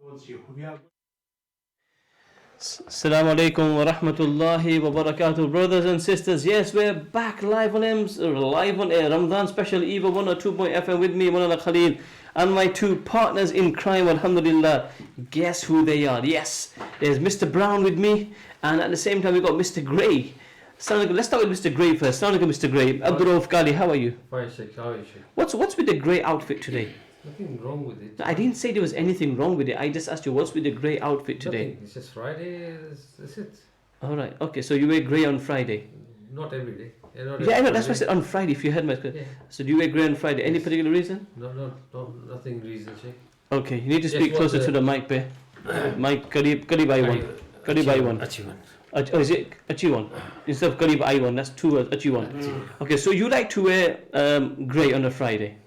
Assalamu alaikum wa rahmatullahi wa barakatuh, brothers and sisters. Yes, we're back live on air, Ramadan special EAVA 102.0 FM with me, Maulana Kalil, and my two partners in crime, alhamdulillah. Guess who they are? Yes, there's Mr. Brown with me, and at the same time we got Mr. Grey. Let's start with Mr. Grey first. Assalamu alaikum, Mr. Grey. Abdul, Kalil, how are you? Fine, Sheikh. How are you, Sheikh? What's with the grey outfit today? Nothing wrong with it. I didn't say there was anything wrong with it. I just asked you what's with the grey outfit today. Nothing. It's just Friday. That's it. All right. Okay. So you wear grey on Friday. Not every day. Yeah, I know. That's why I said on Friday. If you heard my question. Yeah. So do you wear grey on Friday? Any particular reason? No, nothing reason, Sheikh. Okay. You need to speak closer to the mic, Be. Mic, Karib I one. Karib I one. Oh, is it Achiwan? Instead of Karib I one, that's two words. Achiwan. Okay. So you like to wear grey on a Friday.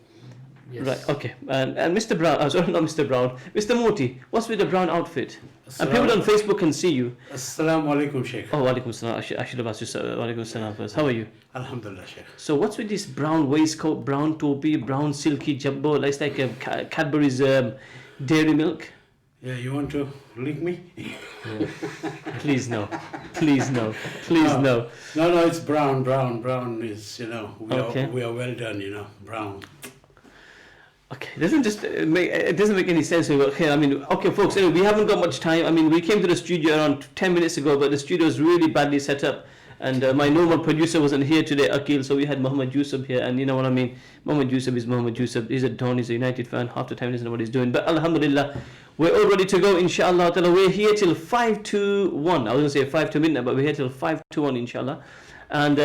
Yes. Right, okay. And Mr. Brown, sorry, not Mr. Brown, Mr. Moti, what's with the brown outfit? And people on Facebook can see you. Assalamu alaikum, Sheikh. Oh, wa alaikum salam. I should have asked you, wa alaikum salam first. How are you? Alhamdulillah, Sheikh. So, what's with this brown waistcoat, brown topi, brown silky jabbo? It's like a Cadbury's dairy milk. Yeah, you want to lick me? Please no. Please no. Please no. No, it's brown. Brown is, Okay. we are well done, brown. Okay, it doesn't make any sense. Okay, okay, folks. Anyway, we haven't got much time. We came to the studio around 10 minutes ago, but the studio is really badly set up, and my normal producer wasn't here today, Akil. So we had Muhammad Yusuf here, and you know what I mean. Muhammad Yusuf is Muhammad Yusuf. He's a Don. He's a United fan. Half the time he doesn't know what he's doing. But Alhamdulillah, we're all ready to go. Inshallah, we're here till 5 to 1. I was gonna say 5 to midnight, but we're here till 5 to 1, inshallah. And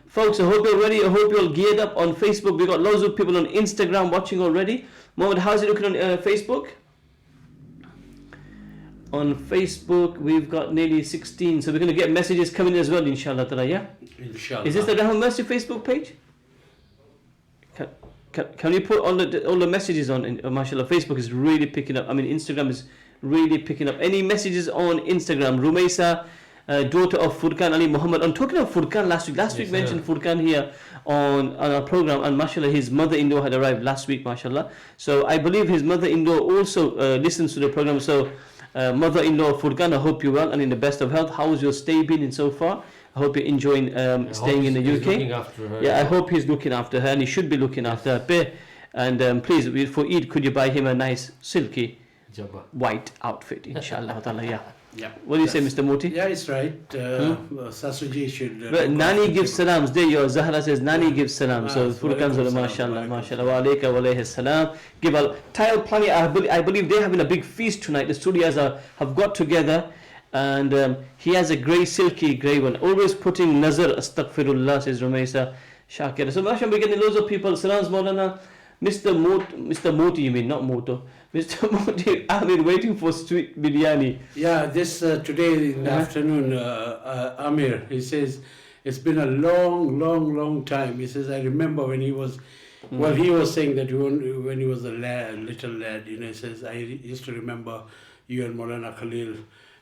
folks, I hope you're ready. I hope you're all geared up on Facebook. We've got loads of people on Instagram watching already. Mohammed, how's it looking on Facebook? On Facebook, we've got nearly 16. So we're going to get messages coming as well, inshallah. Yeah? Inshallah. Is this the Rahman Mercy Facebook page? Can you put all the messages on? Mashallah, Facebook is really picking up. Instagram is really picking up. Any messages on Instagram? Rumaisa, daughter of Furqan Ali Muhammad. I'm talking of Furqan last week mentioned Furqan here on our program, and mashallah his mother-in-law had arrived last week, mashallah. So I believe his mother-in-law also listens to the program. So mother-in-law Furqan, I hope you're well and in the best of health. How's your stay been in so far? I hope you're enjoying staying in the UK. Looking after her. Yeah, I hope he's looking after her, and he should be looking after her. And please, for Eid, could you buy him a nice silky white outfit, inshallah. Yeah. Yeah. What do you say, Mr. Moti? Yeah, it's right. Sasuji should. Nani gives salams. There you are. Zahra says Nani gives salams. So Furqan Zola, mashallah, mashallah. Wa alayka wa alayhi salam. Give a Tile Plani. I believe they're having a big feast tonight. The studios have got together, and he has a grey, silky grey one. Always putting nazar. Astaghfirullah, says Rumaisa Shakir. So mashallah, we're getting loads of people. Salams, Maulana. Mr. Moti, you mean, not Moto. Mr. Moti, I've been waiting for sweet biryani. Yeah, this today in the afternoon, Amir, he says, it's been a long time. He says, I remember when he was, well, he was saying that when he was a little lad, he says, I used to remember you and Maulana Kalil,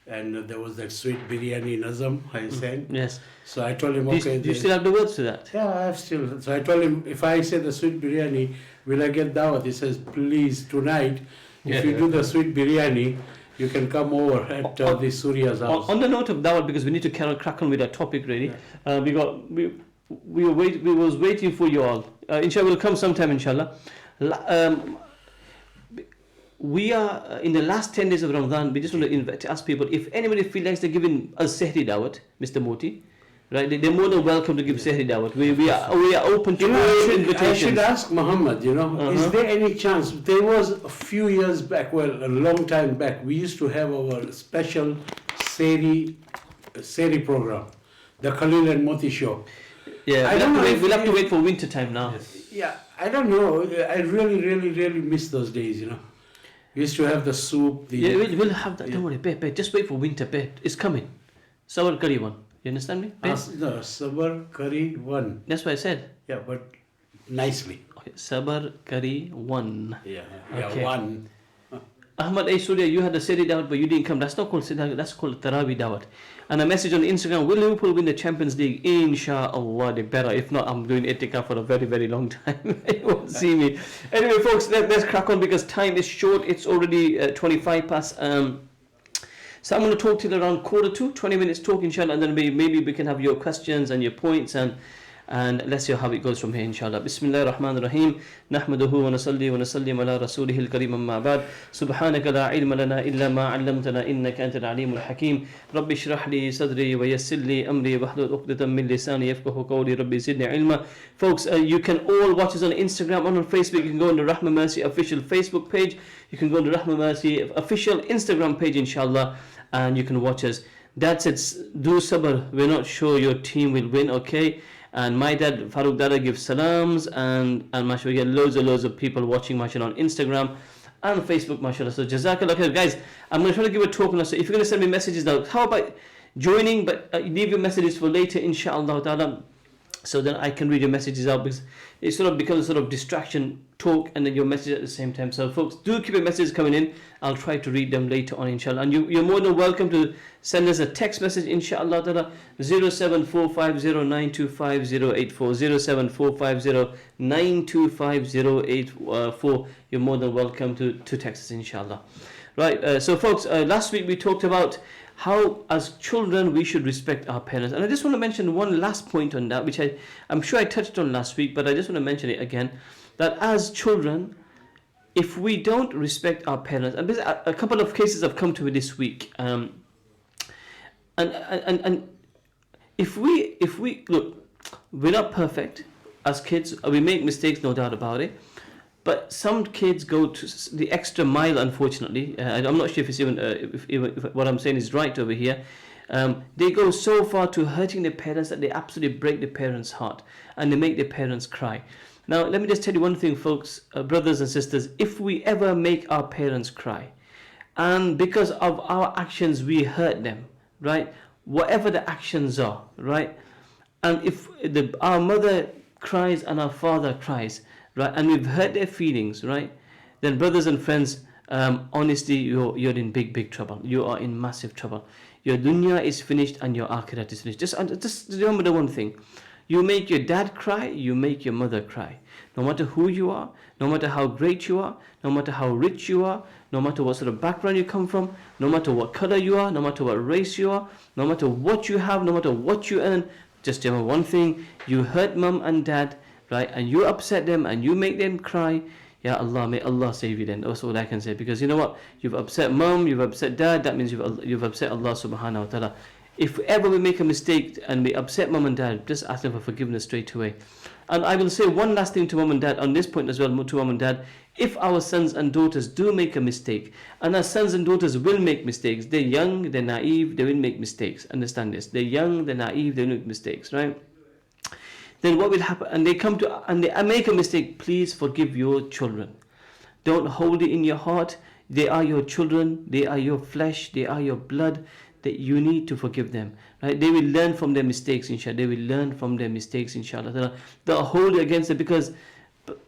and there was that sweet biryani nazam, I sang. Yes. So I told him, okay. Do you still have the words to that? Yeah, I have still. So I told him, if I say the sweet biryani, will I get dawat? He says, please, tonight, if you do the sweet biryani, you can come over at the Surya's house. On the note of dawat, because we need to crack on with our topic, really. Yeah. We was waiting for you all. Inshallah, will come sometime, inshallah. We are in the last 10 days of Ramadan. We just want to ask people if anybody feels like they're giving us Sehri Dawat, Mr. Moti, right? They're more than welcome to give Sehri Dawat. We are open to all invitations. I should ask Muhammad, is there any chance? There was a few years back, well, a long time back, we used to have our special Sehri program, the Kalil and Moti show. Yeah, we'll have to wait for winter time now. Yes. Yeah, I don't know. I really miss those days, We used to have the soup. Yeah, we'll have that. Don't worry, Be. Just wait for winter, Be. It's coming. Sour curry one. You understand me? No, Sabar curry one. That's what I said. Yeah, but nicely. Okay, Sabar curry one. Yeah, okay. One. Ahmad A. Surya, you had a Seri Dawat, but you didn't come. That's not called Seri Dawat, that's called Tarawi Dawat. And a message on Instagram, will Liverpool win the Champions League? Inshallah, they better. If not, I'm doing itikaf for a very, very long time. You won't see me. Anyway, folks, let's crack on because time is short. It's already 25 past. So I'm going to talk till around 1:45, 20 minutes talk, inshallah, and then maybe we can have your questions and your points, and let's see how it goes from here, inshallah. Bismillah ar-Rahman ar-Rahim. Nahmaduhu wa nasalli wa nasallim ala rasulihil kareem amma ba'd. Subhanaka la ilma lana illa ma 'allamtana innaka antal alimul hakim. Rabbi shrah li sadri wa yassir li amri wahlul 'uqdatam min lisani yafqahu qawli. Rabbi zidni ilma. Folks, you can all watch us on Instagram and on Facebook. You can go on the Rahma Mercy official Facebook page. You can go on the Rahma Mercy official Instagram page, inshallah, and you can watch us. Dad said, do sabr, we're not sure your team will win, okay? And my dad, Farooq Dada, gives salams, and mashallah, we get loads of people watching, mashallah, on Instagram and Facebook, mashallah. So jazakallah khair. Guys, I'm going to try to give a talk now. So if you're going to send me messages now, how about joining, but leave your messages for later, inshallah ta'ala, so then I can read your messages out, because it sort of becomes a sort of distraction, talk and then your message at the same time. So folks, do keep your messages coming in. I'll try to read them later on, inshallah. And you're more than welcome to send us a text message, inshallah ta'ala, 07450925084, 07450925084. You're more than welcome to text us, inshallah. Right, so folks, last week we talked about how as children we should respect our parents, and I just want to mention one last point on that, which I'm sure I touched on last week, but I just want to mention it again, that as children, if we don't respect our parents, and a couple of cases have come to me this week, and if we look, we're not perfect as kids, we make mistakes, no doubt about it. But some kids go to the extra mile, unfortunately. I'm not sure if it's even if what I'm saying is right over here. They go so far to hurting their parents that they absolutely break their parents' heart and they make their parents cry. Now, let me just tell you one thing, folks, brothers and sisters. If we ever make our parents cry, and because of our actions we hurt them, right? Whatever the actions are, right? And if our mother cries and our father cries, right, and we've hurt their feelings, right, then brothers and friends, honestly, you're in big trouble. You are in massive trouble. Your dunya is finished and your akhirat is finished. Just remember the one thing. You make your dad cry, you make your mother cry. No matter who you are, no matter how great you are, no matter how rich you are, no matter what sort of background you come from, no matter what color you are, no matter what race you are, no matter what you have, no matter what you earn, just remember one thing. You hurt mum and dad, right, and you upset them and you make them cry, Ya Allah, may Allah save you then. That's all I can say, because you know what, you've upset mum, you've upset dad, that means you've upset Allah subhanahu wa ta'ala. If ever we make a mistake and we upset mum and dad, just ask them for forgiveness straight away. And I will say one last thing to mum and dad on this point as well, to mum and dad. If our sons and daughters do make a mistake, and our sons and daughters will make mistakes, they're young, they're naive, they will make mistakes. Understand this. They're young, they're naive, they will make mistakes, right? Then what will happen? And they make a mistake. Please forgive your children. Don't hold it in your heart. They are your children. They are your flesh. They are your blood. That you need to forgive them. Right? They will learn from their mistakes, inshallah. They will learn from their mistakes, inshallah. They'll hold it against it, because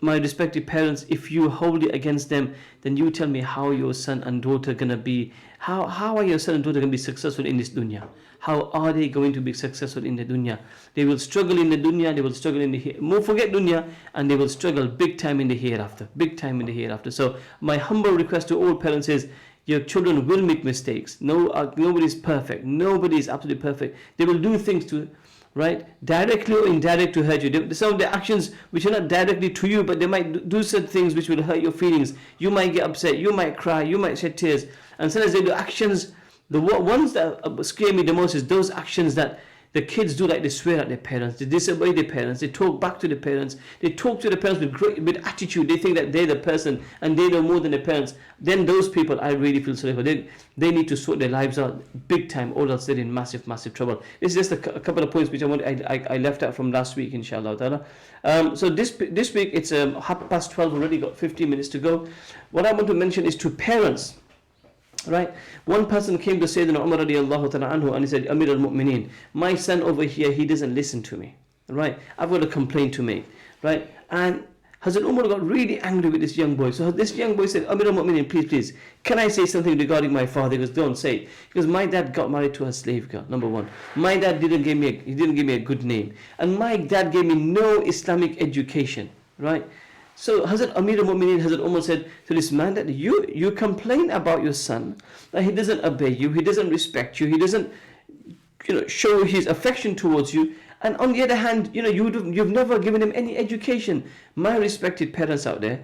my respected parents, if you hold it against them, then you tell me how your son and daughter gonna be. How are your son and daughter gonna be successful in this dunya? How are they going to be successful in the dunya? They will struggle in the dunya, they will struggle in the forget dunya, and they will struggle big time in the hereafter. Big time in the hereafter. So my humble request to all parents is, your children will make mistakes. Nobody's perfect. Nobody is absolutely perfect. They will do things to, right, directly or indirectly to hurt you. Some of the actions which are not directly to you, but they might do certain things which will hurt your feelings. You might get upset. You might cry. You might shed tears. And sometimes they do actions. The ones that scare me the most is those actions that the kids do, like they swear at their parents, they disobey their parents, they talk back to the parents, they talk to the parents with attitude. They think that they're the person and they know more than the parents. Then those people, I really feel sorry for. They need to sort their lives out big time, or else they're in massive trouble. This is just a couple of points which I left out from last week, inshallah ta'ala. So this week it's 12:30 already, got 15 minutes to go. What I want to mention is to parents. Right, one person came to Sayyidina Umar radiallahu ta'ala anhu, and he said, Amir al-Mu'mineen, my son over here, he doesn't listen to me. Right, I've got a complaint to make. Right, and Hazrat Umar got really angry with this young boy. So this young boy said, Amir al-Mu'minin, please, can I say something regarding my father? He goes, don't say it. Because my dad got married to a slave girl, number one. My dad didn't give me a good name. And my dad gave me no Islamic education, right? So Hazrat Amir al-Mu'minin, Hazrat Umar said to this man that you complain about your son, that he doesn't obey you, he doesn't respect you, he doesn't show his affection towards you. And on the other hand, you've never given him any education. My respected parents out there,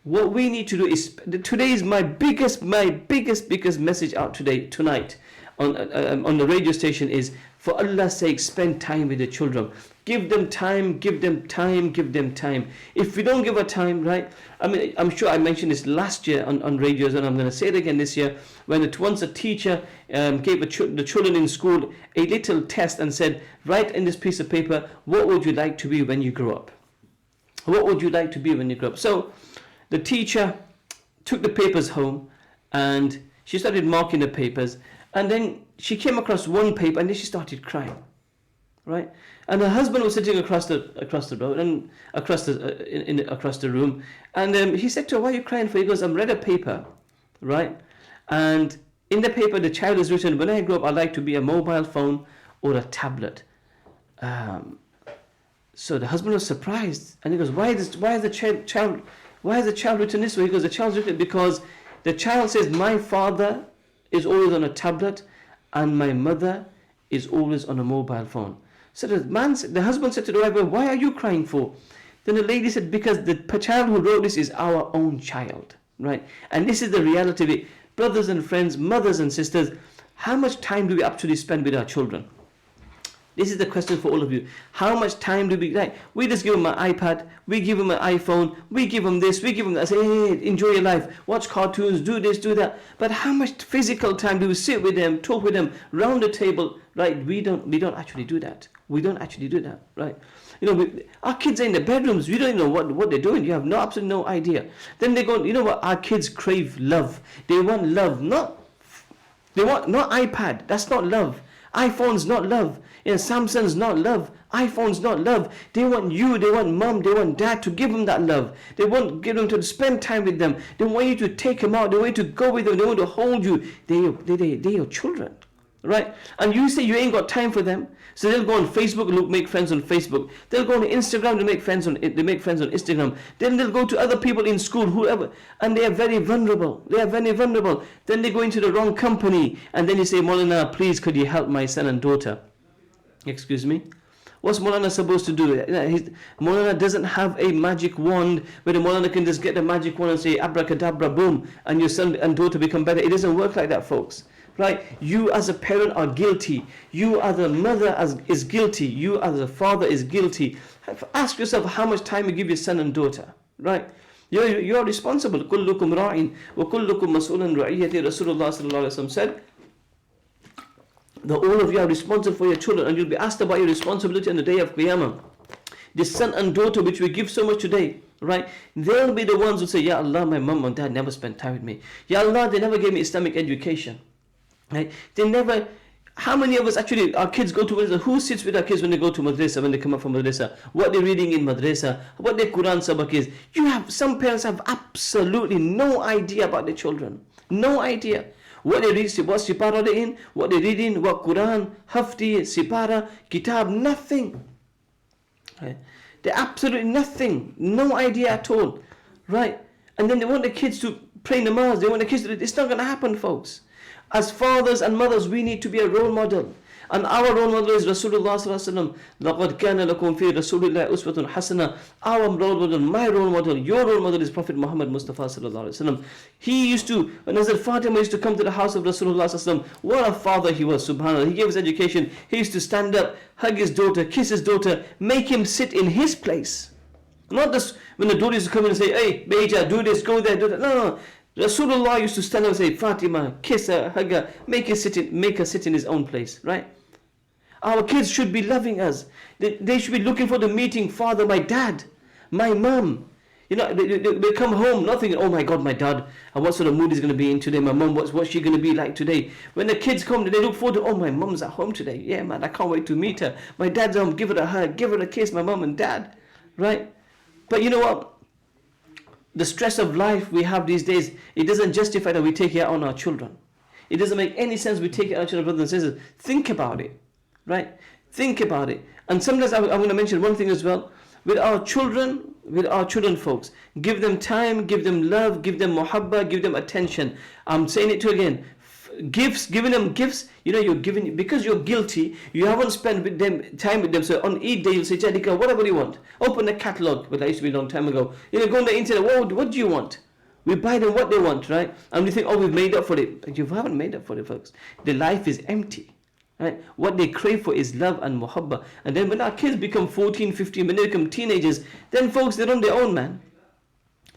what we need to do is, today is my biggest message out tonight on the radio station is, for Allah's sake, spend time with the children. Give them time, give them time, give them time. If we don't give a time, right? I mean, I'm sure I mentioned this last year on radios, and I'm going to say it again this year. Once a teacher gave the children in school a little test and said, write in this piece of paper, what would you like to be when you grow up? What would you like to be when you grow up? So the teacher took the papers home and she started marking the papers, and then she came across one paper and then she started crying, right? And her husband was sitting across the road and across the room, and he said to her, "Why are you crying for?" He goes, "I read a paper, right? And in the paper, the child has written, when I grow up, I'd like to be a mobile phone or a tablet." So the husband was surprised, and he goes, "Why has the child written this way?" He goes, "The child's written because the child says, my father is always on a tablet, and my mother is always on a mobile phone." So the husband said to the wife, "Well, why are you crying for?" Then the lady said, "Because the child who wrote this is our own child, right? And this is the reality of it. Brothers and friends, mothers and sisters, how much time do we actually spend with our children? This is the question for all of you. How much time do we, like, we just give them an iPad, we give them an iPhone, we give them this, we give them that, say, hey, enjoy your life, watch cartoons, do this, do that. But how much physical time do we sit with them, talk with them, round the table, right? We don't actually do that. We don't actually do that, right? Our kids are in the bedrooms, we don't even know what they're doing. You have absolutely no idea. Then they go, our kids crave love. They want love, not iPad, that's not love. iPhone's not love. Samsung's not love. iPhone's not love. They want you, they want mom, they want dad to give them that love. They want them to spend time with them. They want you to take them out. They want you to go with them. They want to hold you. They're your children, right? And you say you ain't got time for them. So they'll go on Facebook, make friends on Facebook. They'll go on Instagram to make friends on Instagram. Then they'll go to other people in school, whoever, and they are very vulnerable. Then they go into the wrong company, and then you say, "Maulana, please, could you help my son and daughter?" Excuse me? What's Maulana supposed to do? Maulana doesn't have a magic wand where the Maulana can just get the magic wand and say, abracadabra, boom, and your son and daughter become better. It doesn't work like that, folks. Right? You as a parent are guilty. You as a mother is guilty. You as a father is guilty. Ask yourself how much time you give your son and daughter. Right? You are responsible. كُلُّكُمْ رَاعٍ وَكُلُّكُمْ مَسْئُولٌ رَعِيَّةٍ. Rasulullah sallallahu alaihi wasallam said that all of you are responsible for your children, and you'll be asked about your responsibility on the day of Qiyamah. The son and daughter which we give so much today, right? They'll be the ones who say, "Ya Allah, my mom and dad never spent time with me. Ya Allah, they never gave me Islamic education." Right? They never. How many of us actually, our kids go to madrasa? Who sits with our kids when they go to madrasa, when they come up from madrasa? What they're reading in madrasa? What their Quran sabak is? Some parents have absolutely no idea about their children. No idea. What they read, what sipara they're in, what they're reading, what Quran, hafti, sipara, kitab, nothing. Right? They're absolutely nothing. No idea at all. Right? And then they want the kids to pray namaz. They want the kids to... It's not going to happen, folks. As fathers and mothers, we need to be a role model. And our role model is Rasulullah sallallahu alaihi wasallam. لَقَدْ كَانَ لَكُمْ فِي رَسُولِ اللَّهِ أُسْوَةٌ حَسَنَةٌ. Our role model, my role model, your role model is Prophet Muhammad Mustafa sallallahu alaihi wasallam. He used to, when Hazrat Fatima used to come to the house of Rasulullah sallallahu alaihi wasallam, what a father he was, subhanAllah. He gave his education. He used to stand up, hug his daughter, kiss his daughter, make him sit in his place. Not just when the daughter used to come in and say, "Hey, Beja, do this, go there, do that." No. Rasulullah used to stand up and say, "Fatima, kiss her, hug her, make her sit in his own place," right? Our kids should be loving us. They should be looking for the meeting. Father, my dad, my mom. They come home not thinking, "Oh my God, my dad, and what sort of mood is going to be in today? My mom, what's she going to be like today?" When the kids come, they look forward to, "Oh, my mom's at home today. Yeah, man, I can't wait to meet her. My dad's home, give her a hug, give her a kiss, my mom and dad," right? But you know what? the stress of life we have these days, it doesn't justify that we take it out on our children. It doesn't make any sense we take it out on our children, brothers and sisters. Think about it, right? Think about it. And sometimes I'm going to mention one thing as well. With our children, folks, give them time, give them love, give them muhabba, give them attention. I'm saying it to again. Gifts, giving them gifts, you're giving, because you're guilty, you haven't spent with them time with them. So on Eid day, you'll say, Jadika, whatever you want. Open the catalogue, but that used to be a long time ago. Go on the internet, what do you want? We buy them what they want, right? And we think, oh, we've made up for it. But you haven't made up for it, folks. The life is empty, right? What they crave for is love and muhabba. And then when our kids become 14, 15, when they become teenagers, then folks, they're on their own, man.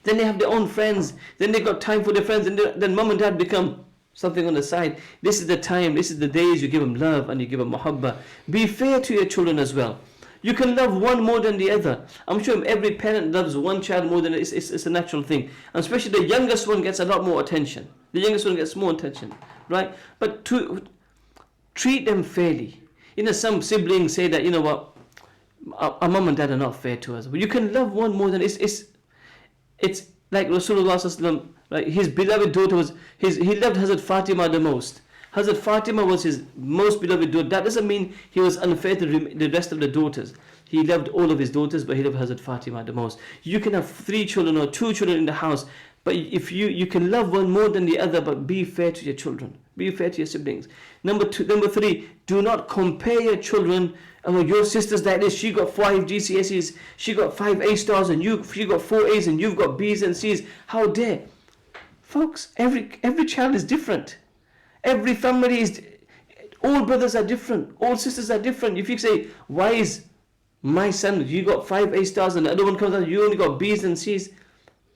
Then they have their own friends. Then they got time for their friends. And then mom and dad become something on the side. This is the time, this is the days you give them love and you give them muhabba. Be fair to your children as well. You can love one more than the other. I'm sure every parent loves one child more than it's a natural thing. And especially the youngest one gets a lot more attention. The youngest one gets more attention, right? But to treat them fairly. Some siblings say that, what, our mom and dad are not fair to us. But you can love one more than it's like Rasulullah sallallahu alaihi wasallam. Right, his beloved daughter he loved Hazrat Fatima the most. Hazrat Fatima was his most beloved daughter. That doesn't mean he was unfair to the rest of the daughters. He loved all of his daughters, but he loved Hazrat Fatima the most. You can have 3 children or 2 children in the house, but if you can love one more than the other, but be fair to your children. Be fair to your siblings. Number 3, do not compare your children. Your sister's like this, she got 5 GCSEs, she got 5 A stars, and she got 4 A's, and you've got B's and C's. How dare? Folks, every child is different. Every family is, all brothers are different. All sisters are different. If you say, why is my son, you got 5 A stars and the other one comes out, you only got B's and C's.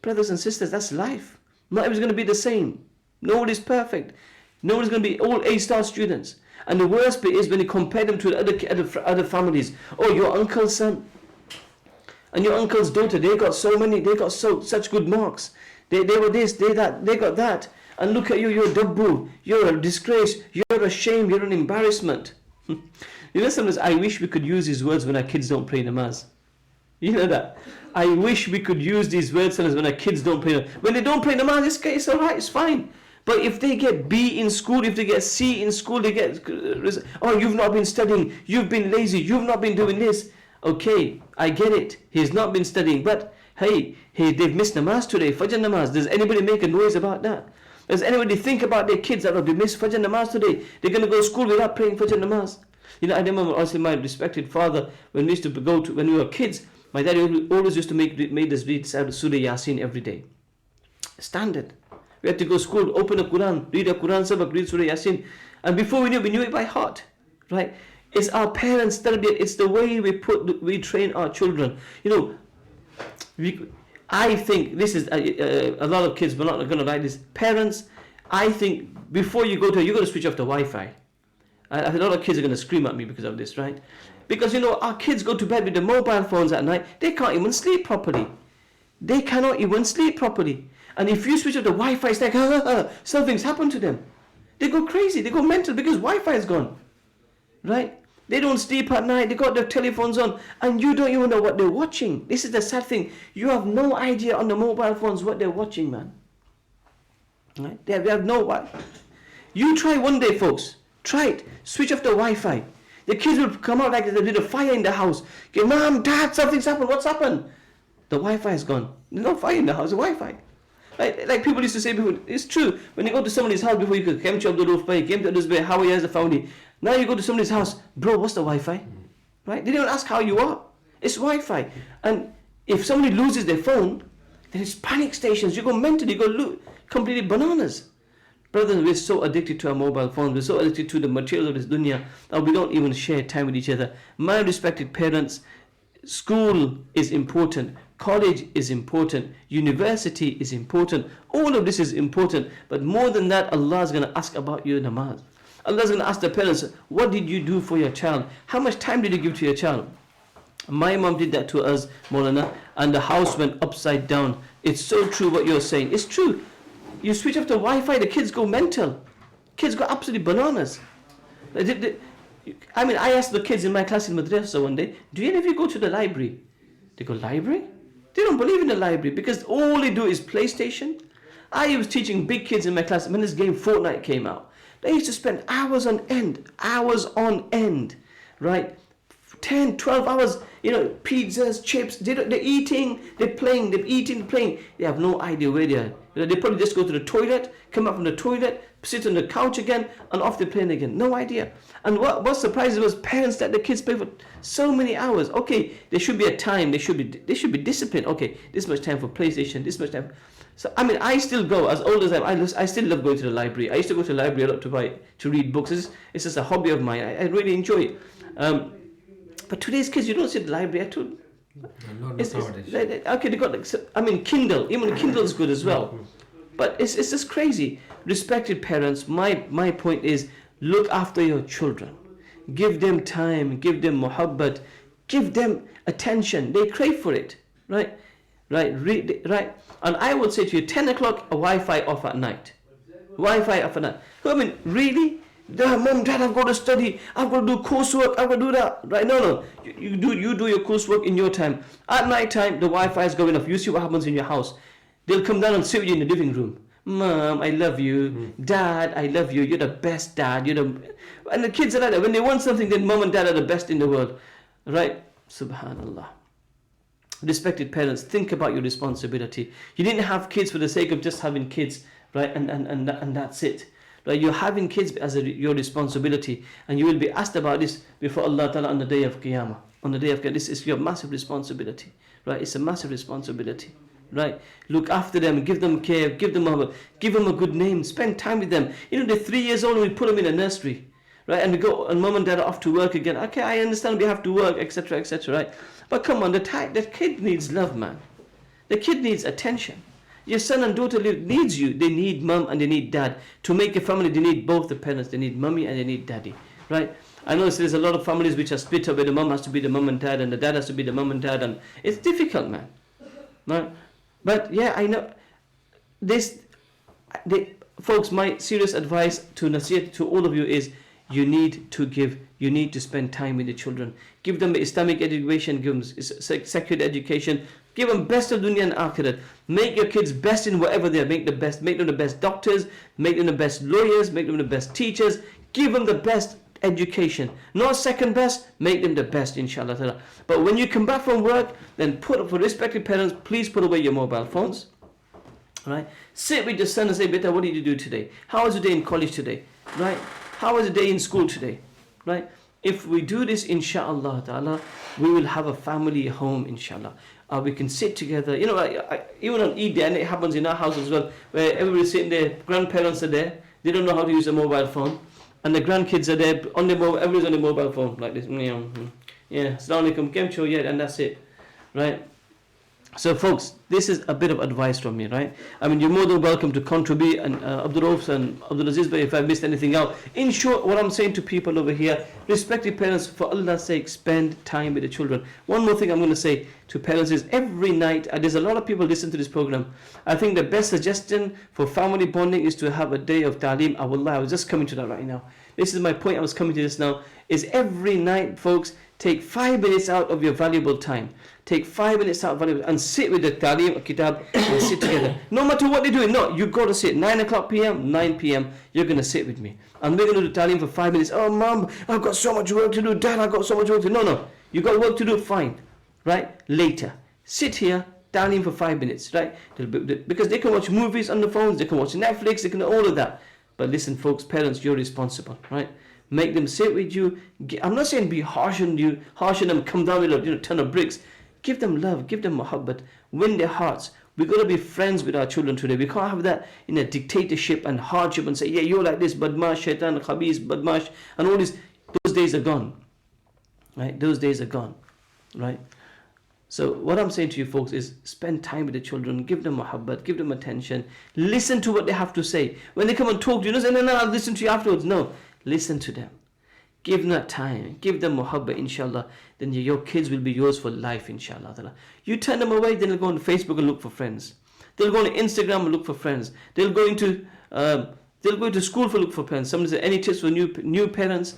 Brothers and sisters, that's life. Not everyone's going to be the same. Nobody's perfect. Nobody's going to be all A star students. And the worst bit is when you compare them to the other families. Oh, your uncle's son and your uncle's daughter, they got such good marks. They were this, they that, they got that. And look at you, you're a dabbu, you're a disgrace, you're a shame, you're an embarrassment. Sometimes I wish we could use these words when our kids don't pray namaz. You know that? I wish we could use these words sometimes when our kids don't pray namaz. When they don't pray namaz, it's alright, it's fine. But if they get B in school, if they get C in school, they get, oh, you've not been studying, you've been lazy, you've not been doing this. Okay, I get it. He's not been studying, but hey, they've missed namaz today, Fajr namaz. Does anybody make a noise about that? Does anybody think about their kids that they missed Fajr namaz today? They're going to go to school without praying Fajr namaz. I remember also my respected father, when we used to go to, when we were kids, my dad always used to make us read Surah Yasin every day. Standard. We had to go to school, open a Quran, read a Quran sabak, read Surah Yasin. And before we knew it by heart. Right? It's our parents' tarbiyat. It's the way we train our children. I think this is a lot of kids, but not going to like this. Parents, I think before you go to switch off the Wi-Fi. A lot of kids are going to scream at me because of this, right? Because our kids go to bed with the mobile phones at night. They can't even sleep properly. They cannot even sleep properly. And if you switch off the Wi-Fi, it's like something's happened to them. They go crazy. They go mental because Wi-Fi is gone, right? They don't sleep at night. They got their telephones on, and you don't even know what they're watching. This is the sad thing. You have no idea on the mobile phones what they're watching, man. Right? They have no what. You try one day, folks. Try it. Switch off the Wi-Fi. The kids will come out like there's a little fire in the house. Okay, Mom, Dad, something's happened. What's happened? The Wi-Fi is gone. There's no fire in the house. The Wi-Fi. Like people used to say before, it's true. When you go to somebody's house before, you could come to Abdul, came to this way, how are you as a family? Now you go to somebody's house, bro, what's the Wi-Fi? Right? They don't ask how you are. It's Wi-Fi. And if somebody loses their phone, then it's panic stations. You go mental, you go completely bananas. Brothers, we're so addicted to our mobile phones. We're so addicted to the materials of this dunya that we don't even share time with each other. My respected parents, school is important. College is important. University is important. All of this is important. But more than that, Allah is going to ask about your namaz. Allah is going to ask the parents, what did you do for your child? How much time did you give to your child? My mom did that to us, Maulana, and the house went upside down. It's so true what you're saying. It's true. You switch off the Wi-Fi, the kids go mental. Kids go absolutely bananas. I asked the kids in my class in Madrasa one day, do any of you go to the library? They go, library? They don't believe in the library because all they do is PlayStation. I was teaching big kids in my class when this game Fortnite came out. They used to spend hours on end, right? 10, 12 hours, pizzas, chips, they're eating, they're playing, They have no idea where they are. They probably just go to the toilet, come up from the toilet, sit on the couch again, and off they're playing again. No idea. And what surprised was parents let the kids play for so many hours. Okay, there should be a time, they should be disciplined. Okay, this much time for PlayStation, this much time. So, I still go, as old as I still love going to the library. I used to go to the library a lot to read books. It's just a hobby of mine. I really enjoy it. But today's kids, you don't see the library at all. Not nowadays. Okay, they got Kindle. Even Kindle's good as well. But it's just crazy. Respected parents, my point is, look after your children. Give them time, give them muhabbat, give them attention. They crave for it, right? Right. And I would say to you, 10 o'clock, a Wi-Fi off at night. Wi-Fi off at night. Really? Mom, Dad, I've got to study. I've got to do coursework. I've got to do that. Right? No. You do your coursework in your time. At night time, the Wi-Fi is going off. You see what happens in your house. They'll come down and sit with you in the living room. Mom, I love you. Dad, I love you. You're the best dad. And the kids are like that. When they want something, then mom and dad are the best in the world. Right? Subhanallah. Respected parents, think about your responsibility. You didn't have kids for the sake of just having kids, right? And that's it. Right? You're having kids as your responsibility, and you will be asked about this before Allah Ta'ala on the day of Qiyamah. On the day of Qiyamah, this is your massive responsibility. Right? It's a massive responsibility. Right? Look after them, give them care, give them a good name, spend time with them. They're 3 years old and we put them in a nursery. Right? And we go, and mom and dad are off to work again. Okay, I understand we have to work, etc., right? But come on, the kid needs love, man. The kid needs attention. Your son and daughter needs you. They need mom and they need dad. To make a family, they need both the parents. They need mommy and they need daddy, right? I know there's a lot of families which are split up where the mom has to be the mom and dad and the dad has to be the mom and dad, and it's difficult, man. Right? But yeah, I know folks, my serious advice to Nasiyat to all of you is, you need to spend time with the children. Give them Islamic education, give them secular education, give them best of dunya and akhirat. Make your kids best in whatever they are. Make them the best doctors, make them the best lawyers, make them the best teachers. Give them the best education. Not second best, make them the best, inshallah. But when you come back from work, then for respected parents, please put away your mobile phones. Right? Sit with your son and say, Beta, what did you do today? How was your day in college today? Right? How was the day in school today? Right? If we do this, inshallah ta'ala, we will have a family home, inshallah. We can sit together. Even on Eid Day, and it happens in our house as well, where everybody's sitting there, grandparents are there, they don't know how to use a mobile phone, and the grandkids are there, everybody's on the mobile phone, like this. Yeah, Assalamu alaikum, kemcho, yeah, and that's it. Right? So folks, this is a bit of advice from me, right? You're more than welcome to contribute, and Abdul and Abdul Aziz, but if I missed anything out. In short, what I'm saying to people over here, respected parents, for Allah's sake, spend time with the children. One more thing I'm going to say to parents is, every night, there's a lot of people listen to this program. I think the best suggestion for family bonding is to have a day of ta'aleem. I was just coming to that right now. This is my point, I was coming to this now, is every night, folks, take 5 minutes out of your valuable time. Take 5 minutes out and sit with the ta'aleem or kitab and sit together. No matter what they're doing, no, you got to sit. 9 o'clock p.m., 9 p.m., you're going to sit with me. And we're going to do ta'aleem for 5 minutes. Oh, mom, I've got so much work to do. Dad, I've got so much work to do. No, you got work to do, fine. Right? Later. Sit here, ta'aleem for 5 minutes, right? Because they can watch movies on the phones, they can watch Netflix, they can do all of that. But listen, folks, parents, you're responsible, right? Make them sit with you. I'm not saying be harsh on them, come down with a ton of bricks. Give them love, give them muhabbat, win their hearts. We've got to be friends with our children today. We can't have that in a dictatorship and hardship and say, yeah, you're like this, badmash, shaitan, khabis, badmash, and all this. Those days are gone. Right? Those days are gone. Right? So what I'm saying to you folks is, spend time with the children, give them muhabbat, give them attention, listen to what they have to say. When they come and talk to you, don't say, no, I'll listen to you afterwards. No, listen to them. Give them that time, give them muhabbat, inshallah. Then your kids will be yours for life, inshallah. You turn them away, then they'll go on Facebook and look for friends. They'll go on Instagram and look for friends. They'll go into school for look for friends. Somebody said, any tips for new parents?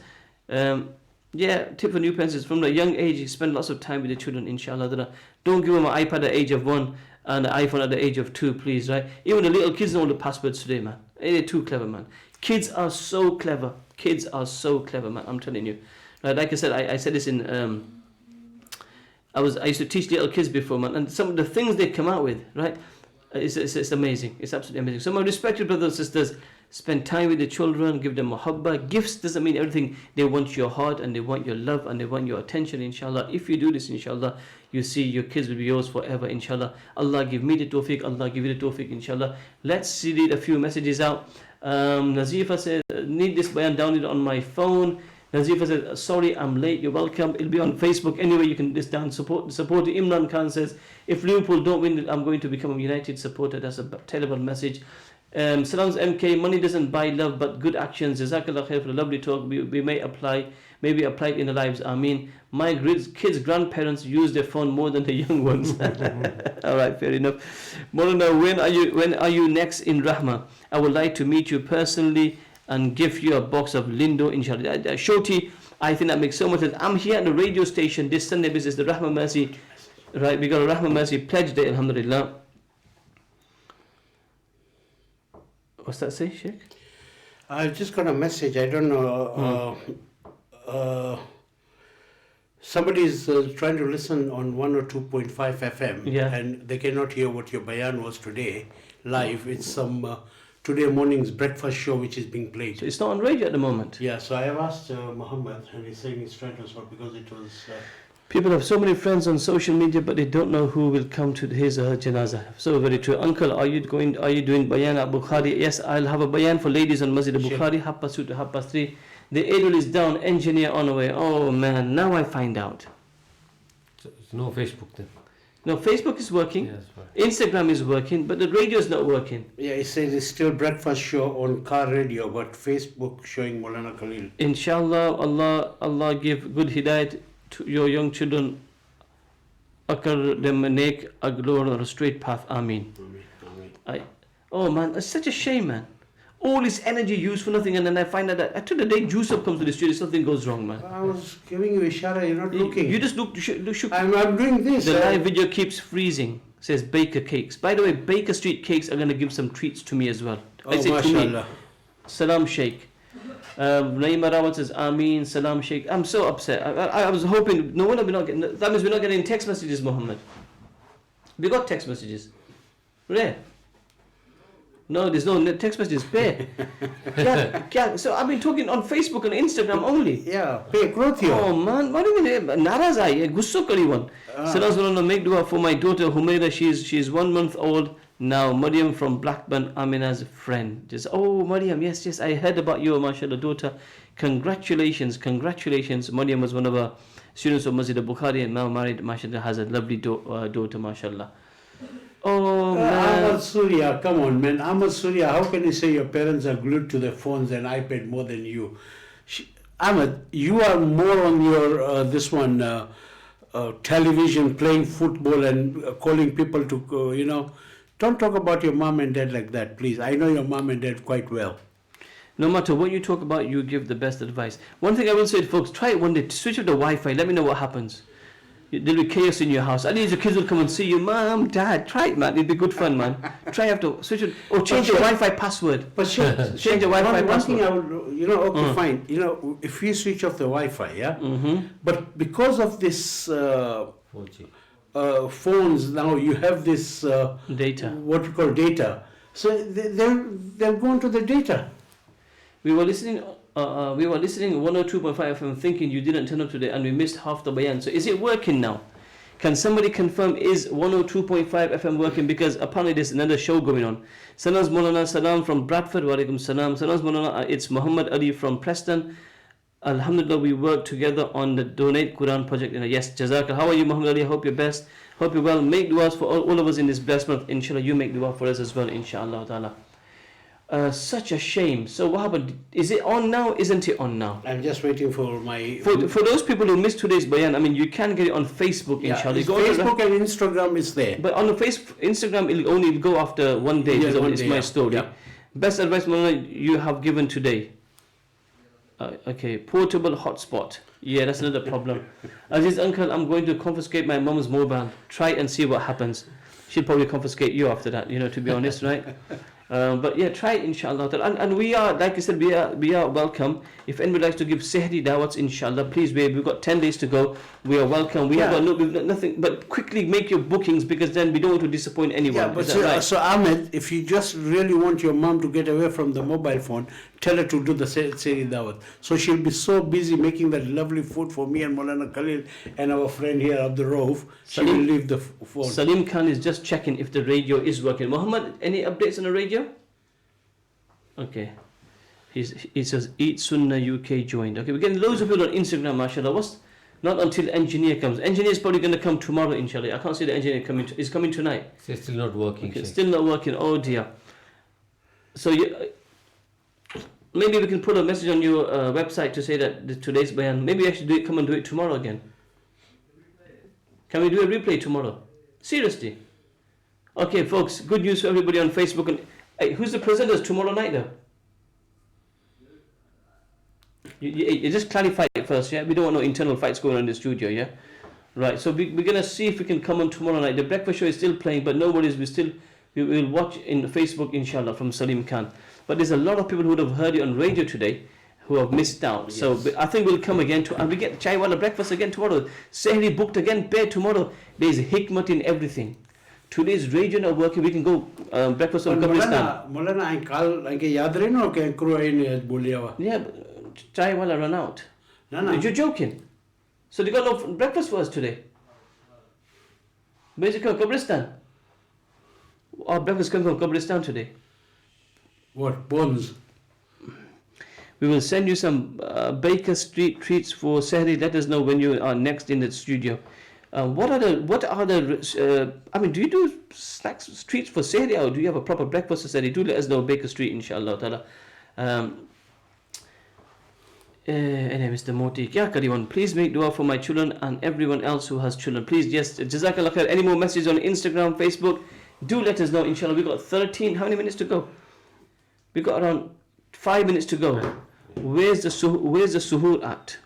Yeah, tip for new parents is from the young age, you spend lots of time with the children, inshallah. Don't give them an iPad at the age of 1 and an iPhone at the age of 2, please, right? Even the little kids know the passwords today, man. They're too clever, man. Kids are so clever. Kids are so clever, man. I'm telling you. Right, like I said, I said this in... I used to teach little kids before, man, and some of the things they come out with, right? It's amazing. It's absolutely amazing. So my respected brothers and sisters, spend time with the children, give them muhabba. Gifts doesn't mean everything. They want your heart and they want your love and they want your attention, inshallah. If you do this, inshallah, you see your kids will be yours forever, inshallah. Allah give me the tawfiq, Allah give you the tawfiq, inshallah. Let's read a few messages out. Nazifa says, need this bayan downloaded on my phone. Nazifa says, sorry, I'm late, you're welcome. It'll be on Facebook. Anyway, you can just down support. Imran Khan says, if Liverpool don't win, I'm going to become a United supporter. That's a terrible message. Salams MK, money doesn't buy love, but good actions. Jazakallah khair for the lovely talk. We may apply it in the lives. Ameen. My kids' grandparents use their phone more than the young ones. All right, fair enough. Maulana, when are you next in Rahma? I would like to meet you personally and give you a box of Lindo, inshallah. Shoti, I think that makes so much sense. I'm here at the radio station this Sunday. This is the Rahma Mercy. Right, we got a Rahma Mercy pledge day, alhamdulillah. What's that say, Sheikh? I've just got a message. I don't know. Somebody's trying to listen on 102.5 FM, Yeah. and they cannot hear what your bayan was today live. It's some today morning's breakfast show which is being played. So it's not on radio at the moment. Yeah, so I have asked Muhammad, and he's saying he's trying to sort because it was. People have so many friends on social media, but they don't know who will come to his or her janazah. So very true. Uncle, are you doing bayan at Bukhari? Yes, I'll have a bayan for ladies on Masjid Bukhari, 2:30 to 3:30. The Adil is down, engineer on the way. Oh man, now I find out. So it's no Facebook then. No, Facebook is working. Yes, fine. Instagram is working, but the radio is not working. Yeah, he says it's still breakfast show on car radio, but Facebook showing Maulana Kalil. Inshallah, Allah give good hidayat to your young children. Akar them make a glory on a straight path. Ameen. Oh man, it's such a shame, man. All this energy used for nothing, and then I find out that until the day juice up comes to the studio, something goes wrong, man. I was giving you ishara, you're not looking. You just look. I'm doing this. The live video keeps freezing. Says Baker Cakes. By the way, Baker Street Cakes are going to give some treats to me as well. Oh, I say to me. mashallah. Salam Sheikh. Naima Rawat says Ameen. Salam Sheikh. I'm so upset. I was hoping. No wonder we're not getting. That means we're not getting text messages, Muhammad. We got text messages. Rare. No, there's no text messages. Pay. Yeah. So I've been talking on Facebook and Instagram only. Yeah, pay growth here. Oh man, what do you mean? Naraz aayi hai, gusso kari one. Salas Maulana, make dua for my daughter Humaira. She's 1 month old now. Maryam from Blackburn, Amina's friend. Just Maryam, yes, I heard about your mashallah daughter. Congratulations. Maryam was one of our students of Masjid Bukhari and now married, mashallah, has a lovely daughter, mashallah. Oh man. Ahmad Surya, come on man. Ahmad Surya, how can you say your parents are glued to their phones and iPad more than you? Ahmad, you are more on your television, playing football and calling people to, Don't talk about your mom and dad like that, please. I know your mom and dad quite well. No matter what you talk about, you give the best advice. One thing I will say, folks, try it one day. Switch off the Wi-Fi. Let me know what happens. There'll be chaos in your house. At least your kids will come and see you. Mom, Dad, try it, man. It'll be good fun, man. Try have to switch it or change your Wi-Fi password. But change the Wi-Fi password. One thing I would, fine. If you switch off the Wi-Fi, yeah. Mm-hmm. But because of this 4G. Phones now, you have this data. What you call data. So they're going to the data. We were listening 102.5 FM thinking you didn't turn up today and we missed half the bayan. So is it working now? Can somebody confirm is 102.5 FM working? Because apparently there's another show going on. Salams Maulana, salam from Bradford. Wa alaikum salam. Salams Maulana, it's Muhammad Ali from Preston. Alhamdulillah, we work together on the Donate Quran project. Yes, Jazakallah. How are you, Muhammad Ali? Hope you're best. Hope you're well. Make du'as for all of us in this blessed month. Inshallah, you make dua for us as well, inshallah ta'ala. Such a shame. So what happened? Is it on now? Isn't it on now? I'm just waiting for my... For those people who missed today's bayan, I mean, you can get it on Facebook, inshallah. Facebook and Instagram is there. But on the Instagram, it'll only go after one day. Yeah, it's my story. Yeah. Best advice, Maulana, you have given today. Okay, portable hotspot. Yeah, that's another problem. Aziz uncle, I'm going to confiscate my mom's mobile. Try and see what happens. She'll probably confiscate you after that, to be honest, right? But yeah, try it, inshallah. And we are, like I said, we are welcome. If anybody likes to give sehri dawats, inshallah, please, we've got 10 days to go. We are welcome. We've got nothing, but quickly make your bookings, because then we don't want to disappoint anyone. Yeah, but right? so Ahmed, if you just really want your mom to get away from the mobile phone, tell her to do the sehri dawat. So she'll be so busy making that lovely food for me and Maulana Kalil and our friend here, Abdul, she will leave the phone. Salim Khan is just checking if the radio is working. Muhammad, any updates on the radio? Okay. He says, Eat Sunnah UK joined. Okay, we're getting loads of people on Instagram, mashallah. Not until engineer comes. Engineer is probably going to come tomorrow, inshallah. I can't see the engineer coming. Is coming tonight. It's still not working. Okay, still not working. Oh dear. So maybe we can put a message on your website to say that today's bayan. Maybe I should come and do it tomorrow again. Can we do a replay tomorrow? Seriously. Okay, folks. Good news for everybody on Facebook. And hey, who's the presenters tomorrow night, though? You just clarify it first, yeah? We don't want no internal fights going on in the studio, yeah? Right, so we're going to see if we can come on tomorrow night. The breakfast show is still playing, but nobody's, we will watch in Facebook, inshallah, from Salim Khan. But there's a lot of people who would have heard it on radio today who have missed out. Yes. So I think we'll come again, and we get chai wala breakfast again tomorrow. Sehri booked again, paid tomorrow. There's hikmat in everything. Today's radio not working, we can go breakfast on Kabristan. Maulana, I call, I get yaad rahe no, ke kuro in Buliawa. Yeah, but chai wala run out. No. You're joking. So they got no breakfast for us today. Basically, Kabristan. Our breakfast comes from Kabristan today. What? Bones? We will send you some Baker Street treats for Sehri. Let us know when you are next in the studio. What are the I mean, do you do snacks, treats for Sehri, or do you have a proper breakfast for Sehri? Do let us know, Baker Street, inshallah ta'ala. Anyway, Mr. Moti, kya kari, please make dua for my children and everyone else who has children. Please, yes, Jazakallah khair. Any more messages on Instagram, Facebook? Do let us know, inshallah. We've got 13, how many minutes to go? We've got around 5 minutes to go. Where's the suhoor at?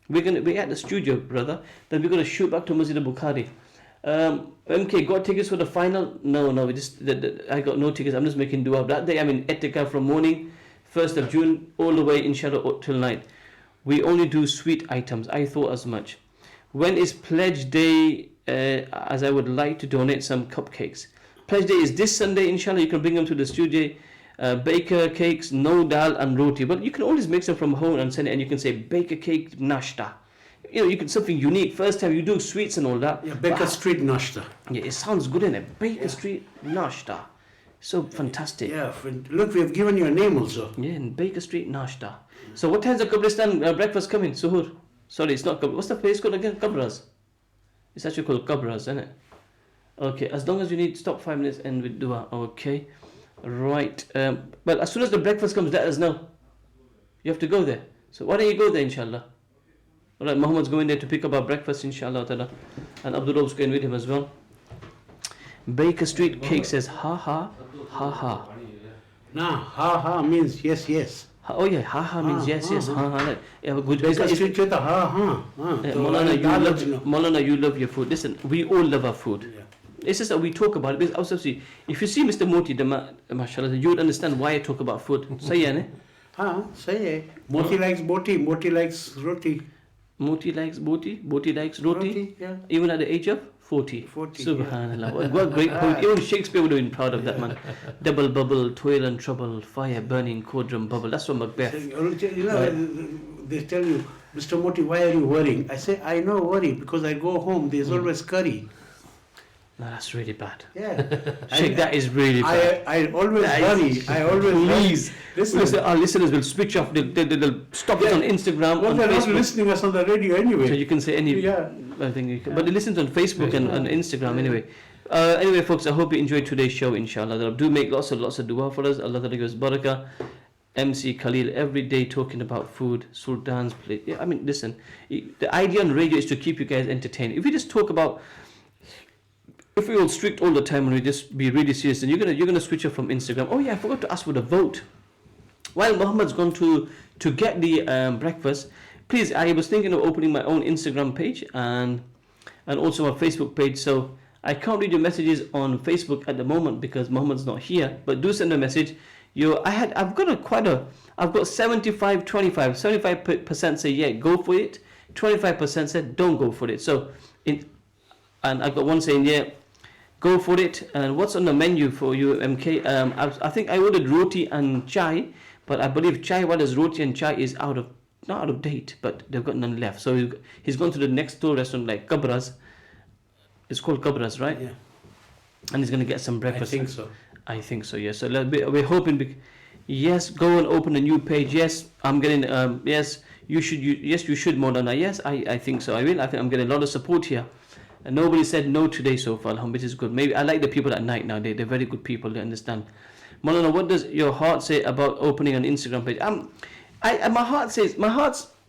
We're at the studio, brother. Then we're going to shoot back to Masjid al-Bukhari. MK, got tickets for the final? No, I got no tickets. I'm just making dua. That day I'm in Etika from morning, 1st of June, all the way, inshallah, till night. We only do sweet items. I thought as much. When is Pledge Day, as I would like to donate some cupcakes? Pledge Day is this Sunday, inshallah. You can bring them to the studio. Baker cakes, no dal and roti. But you can always make them from home and send it, and you can say baker cake nashta. You can something unique. First time you do sweets and all that. Yeah, Baker Street nashta. Yeah, it sounds good, innit? Baker Street nashta. So fantastic. Yeah, look, we have given you a name also. Yeah, in Baker Street nashta. So what time's the Kabristan breakfast coming? Suhoor? Sorry, it's not Kabr. What's the place called again? Kabras. It's actually called Kabras, isn't it? Okay, as long as you need stop 5 minutes and with dua. Okay. Right. But as soon as the breakfast comes, let us know. You have to go there. So why don't you go there, inshallah? Alright, Muhammad's going there to pick up our breakfast, inshallah ta'ala. And Abdul's going with him as well. Baker Street Cake says, ha ha, ha ha. Nah, ha ha means yes, yes. Oh yeah, ha ha means yes, yes. Ha ha. Yeah, good. Baker Street ha ha. Maulana, you love your food. Listen, we all love our food. Yeah. It's just that we talk about it. Because obviously, if you see Mr. Moti, mashallah, you would understand why I talk about food. Sahi hai, sahi. Moti likes boti, Moti likes roti. Moti likes boti, Boti likes roti. Yeah. Even at the age of 40. Subhanallah. Yeah. What great poet. Even Shakespeare would have been proud of that man. Double bubble, toil and trouble, fire burning, cauldron bubble. That's what Macbeth. They tell you, Mr. Moti, why are you worrying? I say, I no worry because I go home, there's always curry. No, that's really bad. Yeah. Sheikh, that is really bad. I always worry. I always please. Listen, our listeners will switch off. They'll stop it on Instagram. Well, on they're Facebook. not listening us on the radio anyway. So you can say any. Yeah. I think you can, but they listen on Facebook and Instagram anyway. Anyway, folks, I hope you enjoyed today's show. Inshallah, do make lots of dua for us. Allah give us barakah. MC Kalil every day talking about food. Sultan's plate. Yeah, I mean, listen. The idea on radio is to keep you guys entertained. If we just talk about. If we all strict all the time and we just be really serious, then you're gonna switch off from Instagram. Oh yeah, I forgot to ask for the vote. While Muhammad's gone to to get the breakfast, please, I was thinking of opening my own Instagram page and also my Facebook page. So I can't read your messages on Facebook at the moment because Mohammed's not here. But do send a message. I've got 75, 25. 75% say yeah, go for it. 25% said don't go for it. So and I've got one saying yeah, go for it. And what's on the menu for you, MK? I think I ordered roti and chai, but I believe chai, what is roti and chai is not out of date, but they've got none left. So he's gone to the next door restaurant like Kabras. It's called Kabras, right? Yeah. And he's going to get some breakfast. I think so. Yes. So we're hoping. Yes, go and open a new page. Yes, I'm getting. Yes, you should. Yes, you should, Maulana. Yes, I think so. I will. I think I'm getting a lot of support here. And nobody said no today so far, which is good. Maybe I like the people at night now. They're very good people. They understand. Maulana, what does your heart say about opening an Instagram page? My heart's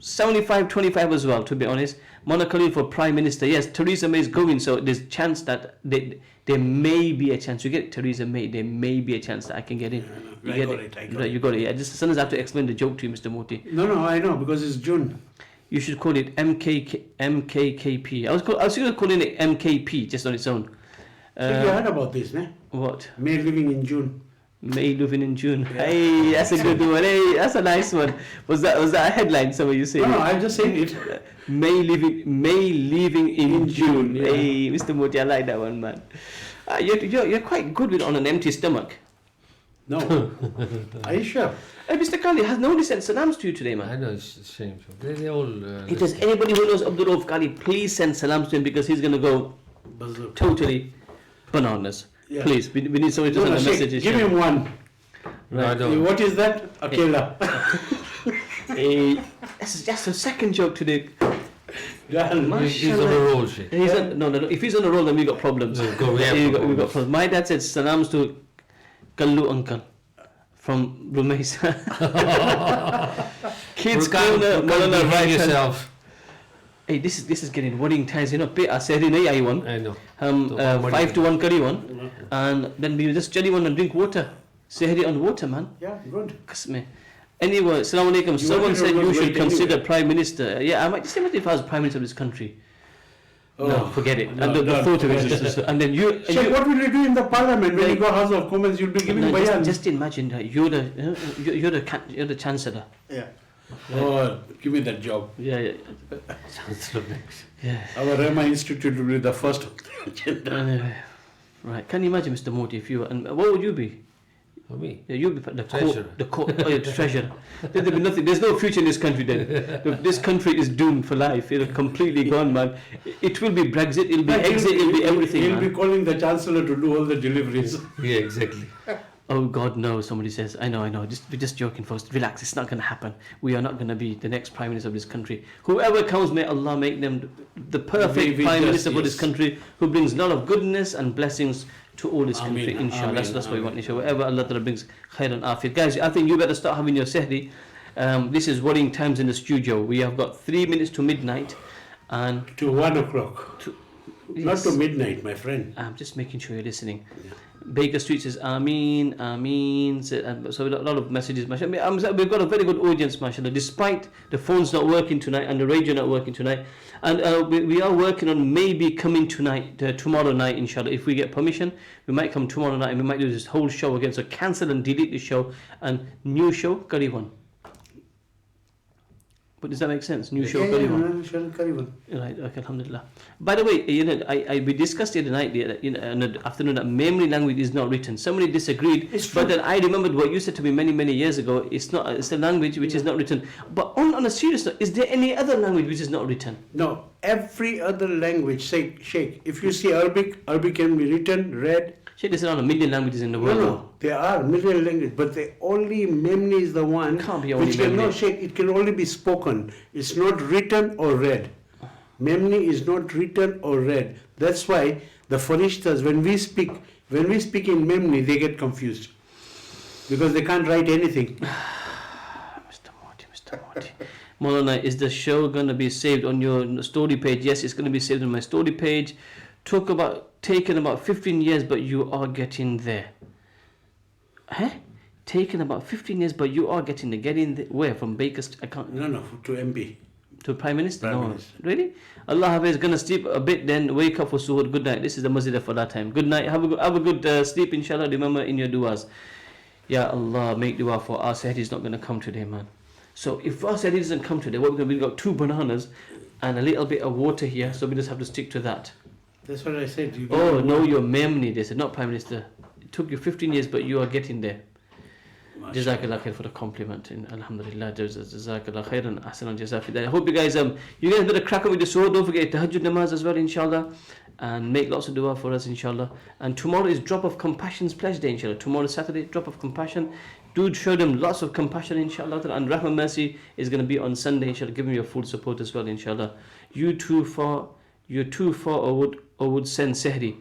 75-25 as well, to be honest. Maulana Kalil for Prime Minister. Yes, Theresa May is going, so there's a chance that there may be a chance. You get it, Theresa May, there may be a chance that I can get in. I got it. You got it. Yeah. Just sometimes I have to explain the joke to you, Mr. Moti. No, I know, because it's June. You should call it MKKP. I was going to call it MKP just on its own. So you heard about this, ne? What? May living in June. May living in June. Yeah. Hey, that's a good one. Hey, that's a nice one. Was that a headline? Somewhere you say? No, I'm just saying it. May living in June. Yeah. Hey, Mr. Moti, I like that one, man. You're quite good with on an empty stomach. No. Are you sure? Hey, Mr. Kalil, has nobody sent salams to you today, man? I know, it's a shame. They all... If there's anybody who knows Abdul Kalil, please send salams to him because he's going to go totally bananas. Yeah. Please, we need somebody to send a message. Give him one. No, I don't. What is that? Akela. Hey, that's the second joke today. He's on a roll, shit. No. If he's on a roll, then we got problems. We got problems. My dad said salams to Kallu uncle from Rumesa. Kids corner, Maulana right yourself. Hey, this is getting worrying times. You know, I said in AI one. I know. 5 to 1 curry one, and then we just jelly one and drink water. Sehri on water, man. Yeah, good. Qasme. Anyway, Assalamu alaikum. Someone said you should consider Prime Minister. Yeah, I might just imagine if I was Prime Minister of this country. No, forget it. And the thought of it is just, and then you. What will you do in the Parliament when you go House of Commons? You'll be giving bayan. Just imagine that you're the Chancellor. Yeah. Oh, give me that job. Yeah. Chancellor next. Yeah. Our Rema Institute will be the first on the agenda. Anyway, right. Can you imagine, Mr. Moti, if you were, and what would you be? For me? Yeah, you'll be the Treasurer. the treasurer. There'll be nothing. There's no future in this country then. This country is doomed for life. It'll completely gone, man. It will be Brexit, it'll be exit, it'll be everything, He'll man. be calling the Chancellor to do all the deliveries. Yeah, exactly. Oh God, no, somebody says. I know. We're just joking, folks. Relax, it's not going to happen. We are not going to be the next Prime Minister of this country. Whoever comes, may Allah make them the perfect Prime Minister for this country, who brings a lot of goodness and blessings to all this country, inshallah. That's what we want, inshallah. Wherever Allah Ta'ala brings khair and afiyat. Guys, I think you better start having your sehri. This is worrying times in the studio. We have got 3 minutes to midnight. And to 1 o'clock. Not to midnight, my friend. I'm just making sure you're listening. Yeah. Baker Street says Ameen. So a lot of messages, mashallah. We've got a very good audience, mashallah, despite the phones not working tonight and the radio not working tonight. And we are working on maybe coming tomorrow night, inshallah. If we get permission, we might come tomorrow night and we might do this whole show again. So cancel and delete the show and new show, Curry One. But does that make sense? New show, Curry One. Right, okay, alhamdulillah. By the way, we discussed the other night, in the afternoon, that memory language is not written. Somebody disagreed, but then I remembered what you said to me many years ago. It's a language which is not written. But on a serious note, is there any other language which is not written? No, every other language, say, Sheikh, if you see Arabic can be written, read. Sheikh, there's around 1 million languages in the world. No, there are million languages, but the only memni is the one which cannot, Sheikh, it can only be spoken. It's not written or read. Memni is not written or read. That's why the farishtas, when we speak in memni, they get confused because they can't write anything. Mr. Moti. Maulana, is the show going to be saved on your story page? Yes, it's going to be saved on my story page. Taken about 15 years, but you are getting there. taken about 15 years, but you are getting where? From Baker's account? No, to MP. To Prime Minister? Prime No. Minister. Really? Allah Hafiz, gonna sleep a bit, then wake up for suhoor. Good night. This is the masjid for that time. Good night. Have a good sleep, inshallah. Remember in your du'as. Ya Allah, make dua for our Sahih is not gonna come today, man. So if our Sahih doesn't come today, what we're gonna do, we've got 2 bananas and a little bit of water here, so we just have to stick to that. That's what I said. Oh no, your Memni, they said, not Prime Minister. It took you 15 years, but you are getting there. Jazakallah khair for the compliment. And alhamdulillah, jazakallah khair and ahsan jazakallah. I hope you guys better crack on with the suhoor. Don't forget tahajjud namaz as well, inshallah. And make lots of dua for us, inshallah. And tomorrow is Drop of Compassion's pledge day, inshallah. Tomorrow is Saturday, Drop of Compassion. Do show them lots of compassion, inshallah. And Rahmah Mercy is going to be on Sunday, inshallah. Give them your full support as well, inshallah. You're too far or would send Sehri.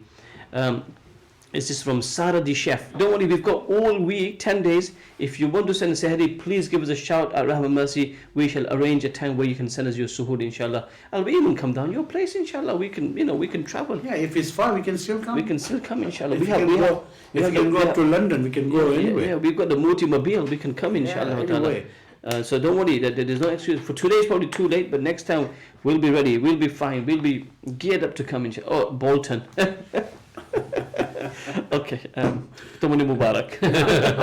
This is from Sarah the Chef. Don't worry, we've got all week, 10 days. If you want to send Sehri, please give us a shout at Rahmah Mercy. We shall arrange a time where you can send us your suhoor, inshallah. And we even come down your place, inshallah. We can travel. Yeah, if it's far, we can still come. We can still come, inshallah. If we can go up to London, we can go anywhere. Yeah, we've got the Moti-mobile. We can come, inshallah. Anyway. So don't worry, there's no excuse. For today it's probably too late, but next time we'll be ready. We'll be fine. We'll be geared up to come, inshallah. Oh, Bolton. Okay, Tamuni Mubarak.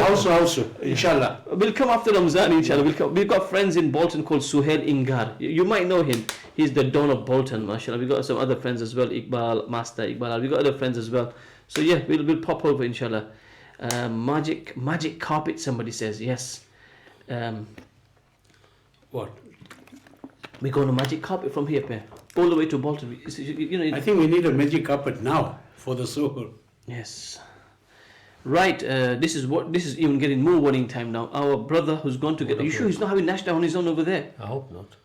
Also, inshallah. We'll come after Ramzan, inshallah. We've got friends in Bolton called Suhail Ingar. You might know him. He's the Don of Bolton, mashallah. We've got some other friends as well, Master Iqbal. We've got other friends as well. So yeah, we'll pop over, inshallah. Magic carpet, somebody says, yes. What? We go on a magic carpet from here, Pe. All the way to Bolton. I think we need a magic carpet now for the suhoor. Yes. Right, this is even getting more warning time now. Our brother who's gone to get. Are you sure he's not having Nashta on his own over there? I hope not.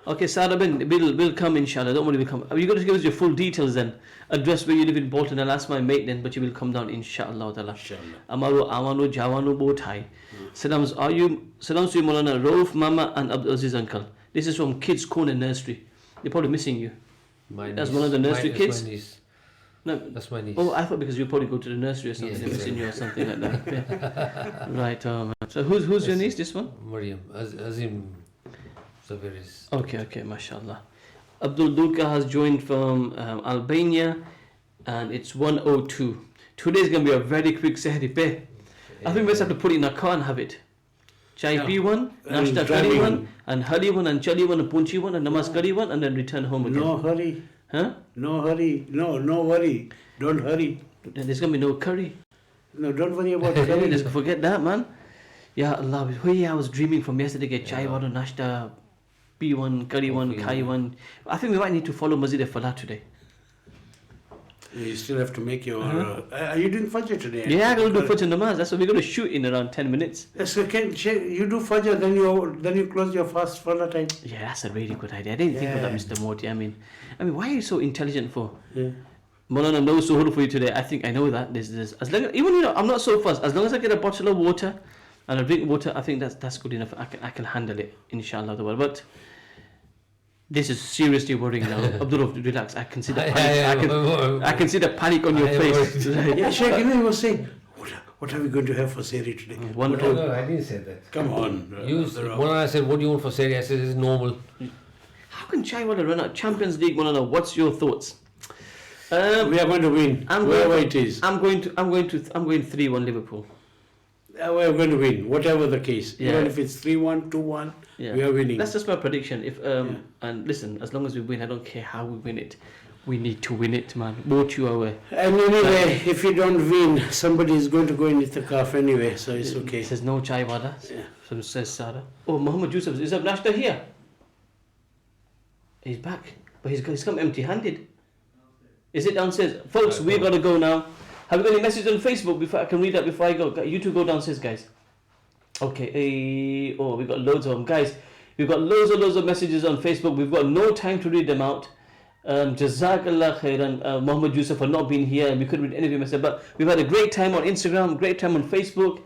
Okay, Sarah Ben, we'll come, inshallah. Don't worry, we'll come. You've got to give us your full details then. Address where you live in Bolton. I'll ask my mate then, but you will come down, inshallah. Amaru Awanu Jawanu Botai. Salams to you, Maulana Rauf, Mama, and Abdul Aziz uncle. This is from Kids Corner Nursery. They're probably missing you. That's one of the nursery kids. No, that's my niece. Oh, I thought because you probably go to the nursery or something, Yes, they're missing you or something like that. Yeah. Right, so who's your niece, this one? Maryam, Azim Zaviris. Okay, mashallah. Abdul Dulka has joined from Albania, and it's 1:02. Today's going to be a very quick Sehri Pe. I think we just have to put it in a car and have it. Chai P one, Nashta curry one, and Hari one, and Chali one, and Punchi one, and Namaz curry one, and then return home again. No hurry. Huh? No hurry. No worry. Don't hurry. There's going to be no curry. No, don't worry about curry. Just forget that, man. Ya Allah, I was dreaming from yesterday, get chai water, nashta, P1, curry one, kai one. I think we might need to follow Masjid al-Falah today. You still have to make your... are you doing Fajr today? Yeah, I'm going to do Fajr namaz. That's what we're going to shoot in around 10 minutes. So you do Fajr, then you close your fast for that time. Yeah, that's a really good idea. I didn't think of that, Mr. Modi. I mean, why are you so intelligent for? Yeah. Maulana, no suhoor for you today. I think I know that. This. As long as, even I'm not so fussed. As long as I get a bottle of water and I drink water, I think that's good enough. I can handle it, inshallah. But this is seriously worrying now. Abdul, relax. I can see the panic. I can see the panic on your face. Yeah, Sheikh, he was saying, what are we going to have for Sehri today? No, I didn't say that. Come on. Maulana said, what do you want for Sehri? I said, it's normal. How can chai water run out? Champions League, Maulana, what's your thoughts? We are going to win. Whoever it is. I'm going 3-1 Liverpool. We are going to win, whatever the case. Yeah. Even if it's 3-1, 2-1, we are winning. That's just my prediction. And listen, as long as we win, I don't care how we win it. We need to win it, man. Both you away. And anyway, if you don't win, somebody is going to go in itikaf anyway, so it's okay. It says no chai wada. Yeah. So says Sarah. Oh, Muhammad Yusuf, is Nashta here? He's back, but he's come empty-handed. Is it downstairs? Folks, we've got to go now. Have you got any messages on Facebook before I can read that before I go? You two go downstairs, guys. Okay. We've got loads of them. Guys, we've got loads of messages on Facebook. We've got no time to read them out. Jazakallah khairan, Muhammad Yusuf for not being here. We couldn't read any of your messages. But we've had a great time on Instagram, great time on Facebook.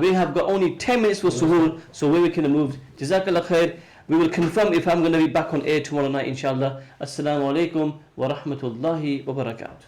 We have got only 10 minutes for suhoor, so where we can move. Jazakallah khair. We will confirm if I'm going to be back on air tomorrow night, inshallah. Assalamu alaikum wa rahmatullahi wa barakatuh.